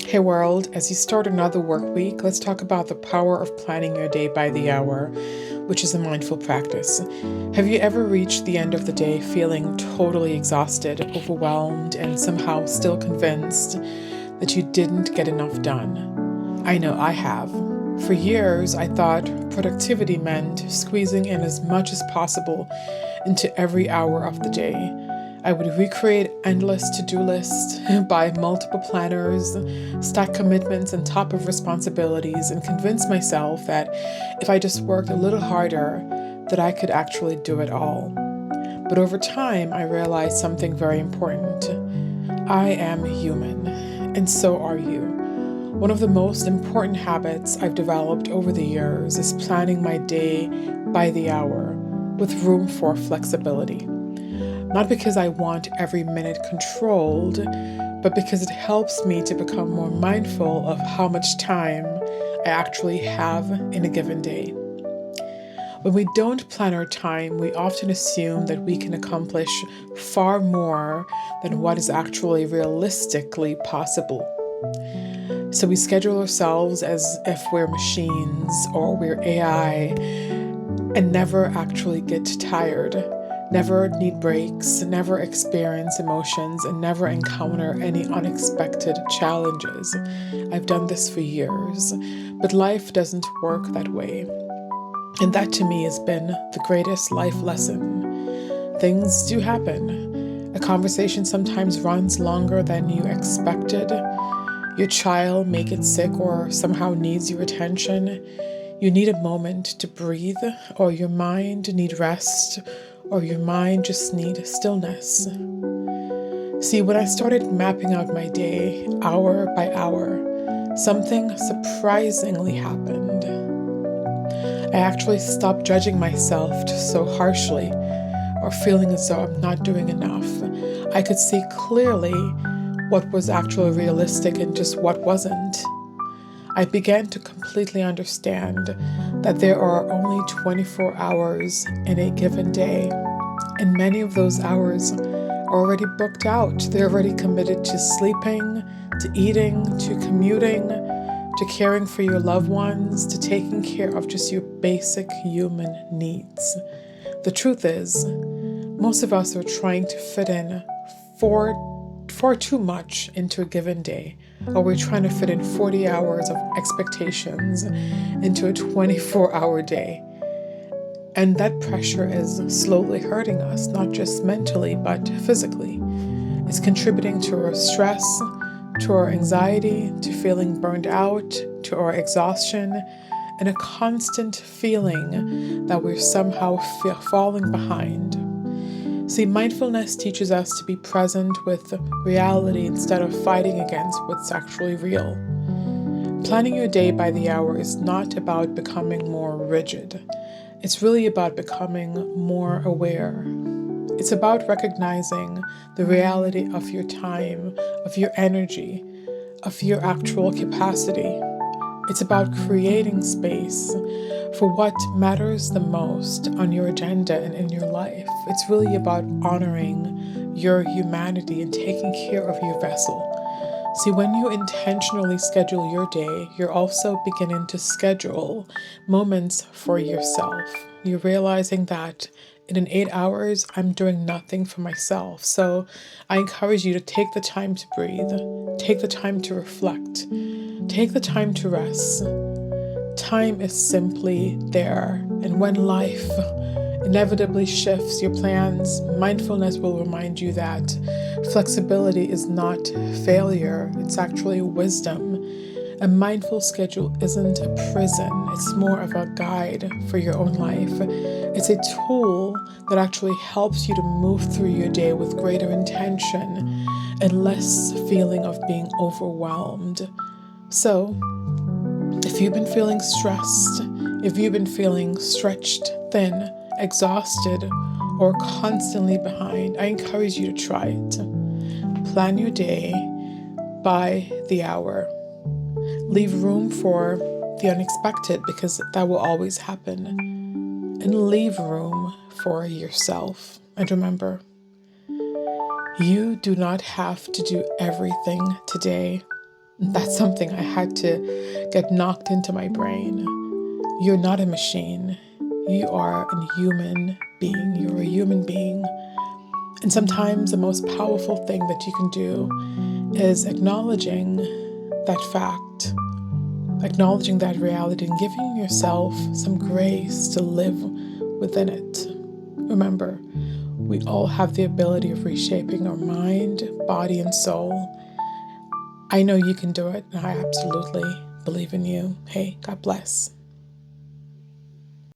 Hey world, as you start another work week, let's talk about the power of planning your day by the hour, which is a mindful practice. Have you ever reached the end of the day feeling totally exhausted, overwhelmed, and somehow still convinced that you didn't get enough done? I know I have. For years, I thought productivity meant squeezing in as much as possible into every hour of the day. I would recreate endless to-do lists, buy multiple planners, stack commitments on top of responsibilities, and convince myself that if I just worked a little harder, that I could actually do it all. But over time, I realized something very important. I am human, and so are you. One of the most important habits I've developed over the years is planning my day by the hour, with room for flexibility. Not because I want every minute controlled, but because it helps me to become more mindful of how much time I actually have in a given day. When we don't plan our time, we often assume that we can accomplish far more than what is actually realistically possible. So we schedule ourselves as if we're machines or we're AI and never actually get tired. Never need breaks, never experience emotions, and never encounter any unexpected challenges. I've done this for years, but life doesn't work that way. And that to me has been the greatest life lesson. Things do happen. A conversation sometimes runs longer than you expected. Your child may get sick or somehow needs your attention. You need a moment to breathe, or your mind needs rest, or your mind just needs stillness. See, when I started mapping out my day, hour by hour, something surprisingly happened. I actually stopped judging myself so harshly or feeling as though I'm not doing enough. I could see clearly what was actually realistic and just what wasn't. I began to completely understand that there are only 24 hours in a given day, and many of those hours are already booked out. They're already committed to sleeping, to eating, to commuting, to caring for your loved ones, to taking care of just your basic human needs. The truth is, most of us are trying to fit in far too much into a given day, or we're trying to fit in 40 hours of expectations into a 24-hour day. And that pressure is slowly hurting us, not just mentally, but physically. It's contributing to our stress, to our anxiety, to feeling burned out, to our exhaustion, and a constant feeling that we're somehow falling behind. See, mindfulness teaches us to be present with reality instead of fighting against what's actually real. Planning your day by the hour is not about becoming more rigid. It's really about becoming more aware. It's about recognizing the reality of your time, of your energy, of your actual capacity. It's about creating space for what matters the most on your agenda and in your life. It's really about honoring your humanity and taking care of your vessel. See, when you intentionally schedule your day, you're also beginning to schedule moments for yourself. You're realizing that in 8 hours, I'm doing nothing for myself. So I encourage you to take the time to breathe, take the time to reflect, take the time to rest. Time is simply there. And when life inevitably shifts your plans, mindfulness will remind you that flexibility is not failure, it's actually wisdom. A mindful schedule isn't a prison, it's more of a guide for your own life. It's a tool that actually helps you to move through your day with greater intention and less feeling of being overwhelmed. So, if you've been feeling stressed, if you've been feeling stretched thin, exhausted, or constantly behind, I encourage you to try it. Plan your day by the hour. Leave room for the unexpected because that will always happen. And leave room for yourself. And remember, you do not have to do everything today. That's something I had to get knocked into my brain. You're not a machine. You are a human being. You're a human being. And sometimes the most powerful thing that you can do is acknowledging that fact, acknowledging that reality, and giving yourself some grace to live within it. Remember, we all have the ability of reshaping our mind, body, and soul. I know you can do it, and I absolutely believe in you. Hey, God bless.